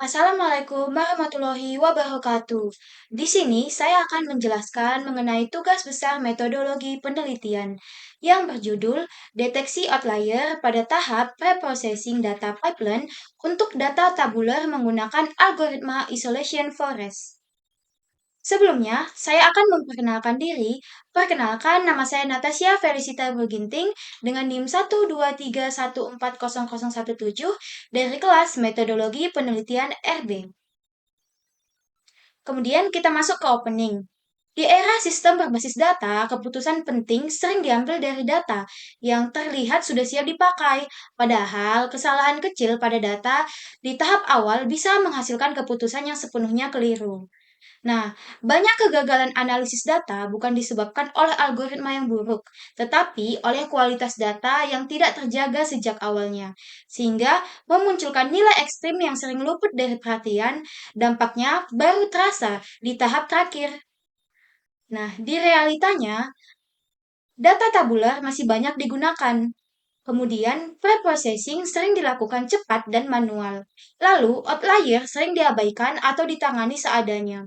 Assalamualaikum warahmatullahi wabarakatuh. Di sini saya akan menjelaskan mengenai tugas besar metodologi penelitian yang berjudul Deteksi Outlier pada tahap Preprocessing Data Pipeline untuk data tabular menggunakan algoritma Isolation Forest. Sebelumnya, saya akan memperkenalkan diri. Perkenalkan, nama saya Natasha Felicita Berginting dengan NIM 123140017 dari kelas Metodologi Penelitian RB. Kemudian kita masuk ke opening. Di era sistem berbasis data, keputusan penting sering diambil dari data yang terlihat sudah siap dipakai. Padahal, kesalahan kecil pada data di tahap awal bisa menghasilkan keputusan yang sepenuhnya keliru. Nah, banyak kegagalan analisis data bukan disebabkan oleh algoritma yang buruk, tetapi oleh kualitas data yang tidak terjaga sejak awalnya, sehingga memunculkan nilai ekstrim yang sering luput dari perhatian, dampaknya baru terasa di tahap terakhir. Nah, di realitanya, data tabular masih banyak digunakan. Kemudian, preprocessing sering dilakukan cepat dan manual. Lalu, outlier sering diabaikan atau ditangani seadanya.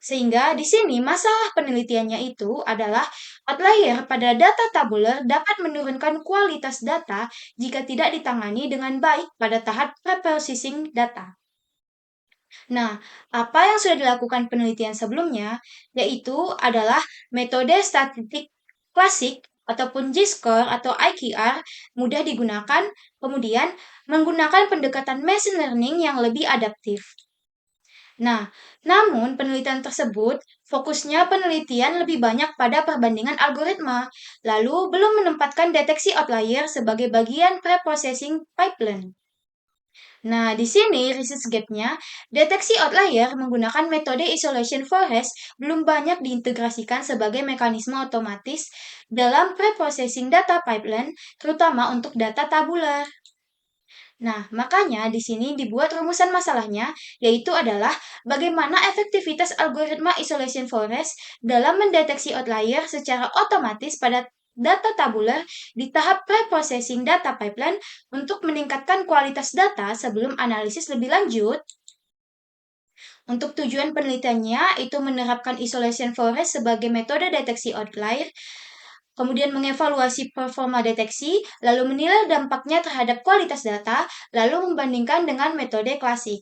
Sehingga di sini masalah penelitiannya itu adalah outlier pada data tabular dapat menurunkan kualitas data jika tidak ditangani dengan baik pada tahap preprocessing data. Nah, apa yang sudah dilakukan penelitian sebelumnya yaitu adalah metode statistik klasik ataupun G-score atau IQR mudah digunakan, kemudian menggunakan pendekatan machine learning yang lebih adaptif. Nah, namun penelitian tersebut fokusnya penelitian lebih banyak pada perbandingan algoritma, lalu belum menempatkan deteksi outlier sebagai bagian preprocessing pipeline. Nah, di sini research gap-nya, deteksi outlier menggunakan metode isolation forest belum banyak diintegrasikan sebagai mekanisme otomatis dalam preprocessing data pipeline, terutama untuk data tabular. Nah, makanya di sini dibuat rumusan masalahnya, yaitu adalah bagaimana efektivitas algoritma isolation forest dalam mendeteksi outlier secara otomatis pada data tabular di tahap preprocessing data pipeline untuk meningkatkan kualitas data sebelum analisis lebih lanjut. Untuk tujuan penelitiannya itu menerapkan isolation forest sebagai metode deteksi outlier, kemudian mengevaluasi performa deteksi, lalu menilai dampaknya terhadap kualitas data, lalu membandingkan dengan metode klasik.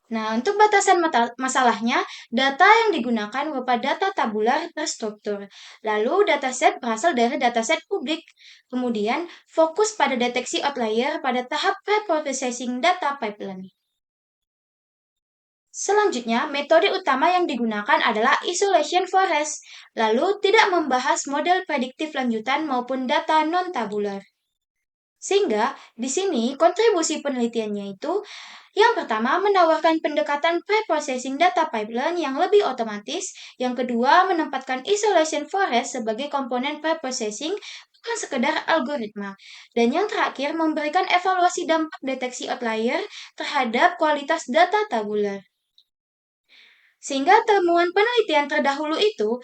Nah, untuk batasan masalahnya, data yang digunakan berupa data tabular terstruktur. Lalu, dataset berasal dari dataset publik. Kemudian, fokus pada deteksi outlier pada tahap pre-processing data pipeline. Selanjutnya, metode utama yang digunakan adalah isolation forest, lalu tidak membahas model prediktif lanjutan maupun data non-tabular. Sehingga di sini kontribusi penelitiannya itu yang pertama menawarkan pendekatan pre-processing data pipeline yang lebih otomatis, yang kedua menempatkan isolation forest sebagai komponen pre-processing bukan sekedar algoritma, dan yang terakhir memberikan evaluasi dampak deteksi outlier terhadap kualitas data tabular. Sehingga temuan penelitian terdahulu itu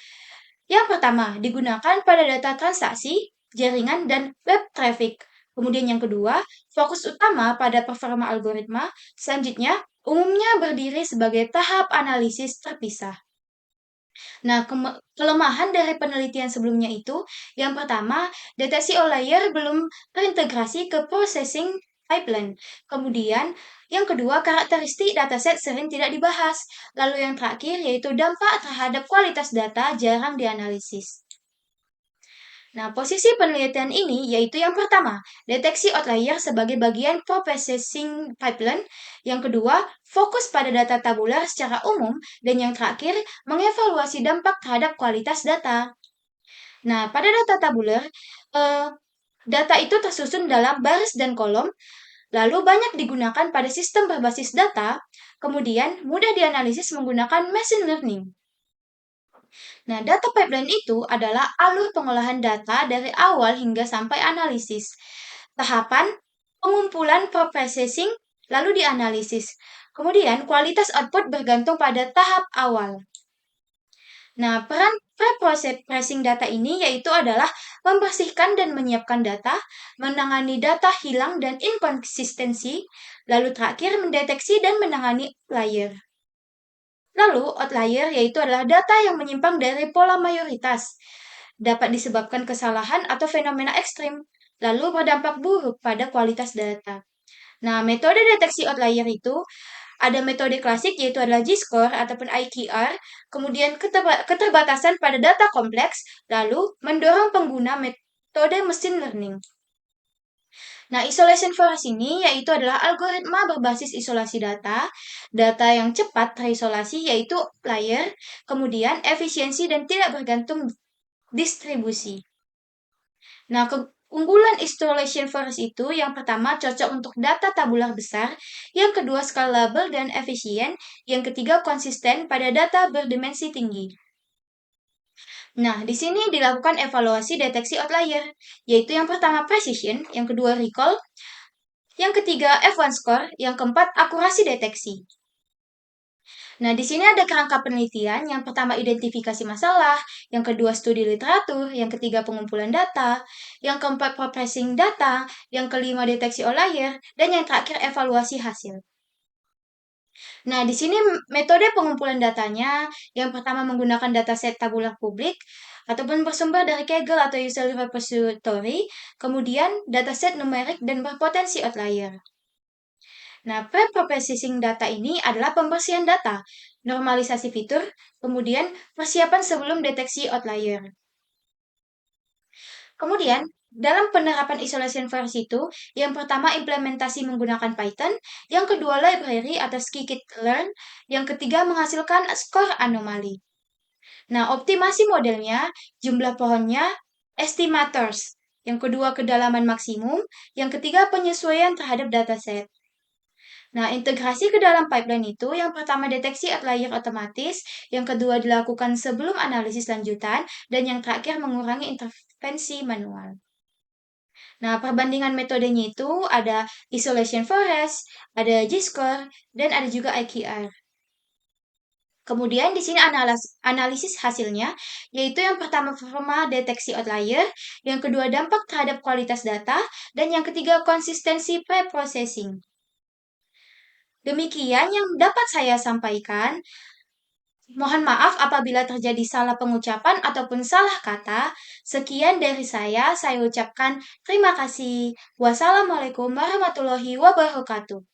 yang pertama digunakan pada data transaksi, jaringan, dan web traffic. Kemudian yang kedua, fokus utama pada performa algoritma, selanjutnya umumnya berdiri sebagai tahap analisis terpisah. Nah, kelemahan dari penelitian sebelumnya itu, yang pertama, deteksi outlier belum terintegrasi ke processing pipeline. Kemudian, yang kedua, karakteristik dataset sering tidak dibahas. Lalu yang terakhir, yaitu dampak terhadap kualitas data jarang dianalisis. Nah, posisi penelitian ini yaitu yang pertama, deteksi outlier sebagai bagian processing pipeline. Yang kedua, fokus pada data tabular secara umum. Dan yang terakhir, mengevaluasi dampak terhadap kualitas data. Nah, pada data tabular, eh, data itu tersusun dalam baris dan kolom, lalu banyak digunakan pada sistem berbasis data, kemudian mudah dianalisis menggunakan machine learning. Nah, data pipeline itu adalah alur pengolahan data dari awal hingga sampai analisis. Tahapan pengumpulan processing lalu dianalisis. Kemudian kualitas output bergantung pada tahap awal. Nah, peran pre-processing data ini yaitu adalah membersihkan dan menyiapkan data, menangani data hilang dan inkonsistensi, lalu terakhir mendeteksi dan menangani outlier. Lalu, outlier yaitu adalah data yang menyimpang dari pola mayoritas, dapat disebabkan kesalahan atau fenomena ekstrim, lalu berdampak buruk pada kualitas data. Nah, metode deteksi outlier itu ada metode klasik yaitu adalah G-score ataupun IQR, kemudian keterbatasan pada data kompleks, lalu mendorong pengguna metode mesin learning. Nah, isolation forest ini yaitu adalah algoritma berbasis isolasi data, data yang cepat terisolasi yaitu layer, kemudian efisiensi dan tidak bergantung distribusi. Nah, keunggulan isolation forest itu yang pertama cocok untuk data tabular besar, yang kedua scalable dan efisien, yang ketiga konsisten pada data berdimensi tinggi. Nah, di sini dilakukan evaluasi deteksi outlier, yaitu yang pertama precision, yang kedua recall, yang ketiga F1 score, yang keempat akurasi deteksi. Nah, di sini ada kerangka penelitian. Yang pertama identifikasi masalah, yang kedua studi literatur, yang ketiga pengumpulan data, yang keempat processing data, yang kelima deteksi outlier, dan yang terakhir evaluasi hasil. Nah, di sini metode pengumpulan datanya, yang pertama menggunakan dataset tabular publik, ataupun bersumber dari Kaggle atau user repository, kemudian dataset numerik dan berpotensi outlier. Nah, pre-processing data ini adalah pembersihan data, normalisasi fitur, kemudian persiapan sebelum deteksi outlier. Kemudian, dalam penerapan isolation forest itu, yang pertama implementasi menggunakan Python, yang kedua library atau scikit-learn, yang ketiga menghasilkan skor anomali. Nah, optimasi modelnya, jumlah pohonnya, estimators, yang kedua kedalaman maksimum, yang ketiga penyesuaian terhadap dataset. Nah, integrasi ke dalam pipeline itu yang pertama deteksi outlier otomatis, yang kedua dilakukan sebelum analisis lanjutan, dan yang terakhir mengurangi intervensi manual. Nah, perbandingan metodenya itu ada isolation forest, ada G-score, dan ada juga IQR. Kemudian di sini analisis hasilnya, yaitu yang pertama performa deteksi outlier, yang kedua dampak terhadap kualitas data, dan yang ketiga konsistensi pre-processing. Demikian yang dapat saya sampaikan. Mohon maaf apabila terjadi salah pengucapan ataupun salah kata. Sekian dari saya ucapkan terima kasih. Wassalamualaikum warahmatullahi wabarakatuh.